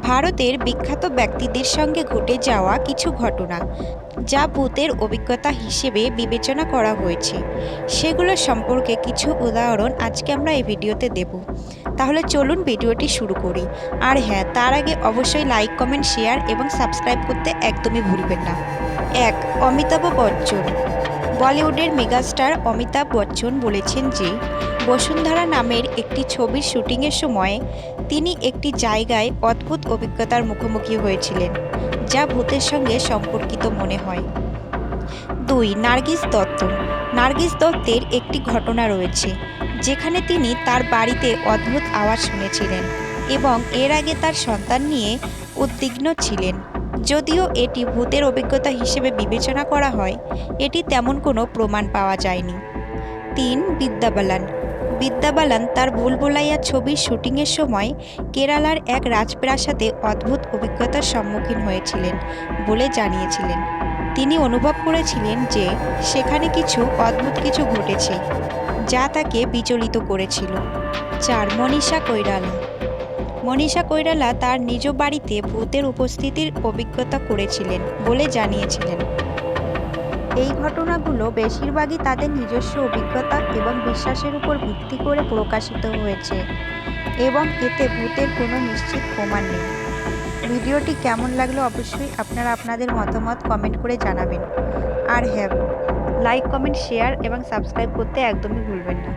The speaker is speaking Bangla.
ভারতের বিখ্যাত ব্যক্তিদের সঙ্গে ঘটে যাওয়া কিছু ঘটনা যা ভূতের অভিজ্ঞতা হিসেবে বিবেচনা করা হয়েছে, সেগুলো সম্পর্কে কিছু উদাহরণ আজকে আমরা এই ভিডিওতে দেব। তাহলে চলুন ভিডিওটি শুরু করি। আর হ্যাঁ, তার আগে অবশ্যই লাইক, কমেন্ট, শেয়ার এবং সাবস্ক্রাইব করতে একদমই ভুলবেন না। ১. অমিতাভ বচ্চন। বলিউডের মেগাস্টার অমিতাভ বচ্চন বলেছেন যে বসুন্ধরা নামের একটি ছবির শুটিংয়ের সময় তিনি একটি জায়গায় অদ্ভুত অভিজ্ঞতার মুখোমুখি হয়েছিলেন, যা ভূতের সঙ্গে সম্পর্কিত মনে হয়। ২. নার্গিস দত্ত। নার্গিস দত্তের একটি ঘটনা রয়েছে যেখানে তিনি তার বাড়িতে অদ্ভুত আওয়াজ শুনেছিলেন এবং এর আগে তার সন্তান নিয়ে উদ্বিগ্ন ছিলেন। যদিও এটি ভূতের অভিজ্ঞতা হিসেবে বিবেচনা করা হয়, এটি তেমন কোনো প্রমাণ পাওয়া যায়নি। ৩. বিদ্যা বালান। বিদ্যা বালান তার ভুলভুলাইয়া ছবির শুটিংয়ের সময় কেরালার এক রাজপ্রাসাদে অদ্ভুত অভিজ্ঞতার সম্মুখীন হয়েছিলেন বলে জানিয়েছিলেন। তিনি অনুভব করেছিলেন যে সেখানে অদ্ভুত কিছু ঘটেছে, যা তাকে বিচলিত করেছিল। ৪. মনীষা কৈরালা। মনীষা কৈরালা তার নিজ বাড়িতে ভূতের উপস্থিতির অভিজ্ঞতা করেছিলেন বলে জানিয়েছিলেন। এই ঘটনাগুলো বেশিরভাগই তাদের নিজস্ব অভিজ্ঞতা এবং বিশ্বাসের উপর ভিত্তি করে প্রকাশিত হয়েছে এবং এতে ভূতের কোনো নিশ্চিত প্রমাণ নেই। ভিডিওটি কেমন লাগলো অবশ্যই আপনারা আপনাদের মতামত কমেন্ট করে জানাবেন। আর হ্যাঁ, লাইক, কমেন্ট, শেয়ার এবং সাবস্ক্রাইব করতে একদমই ভুলবেন না।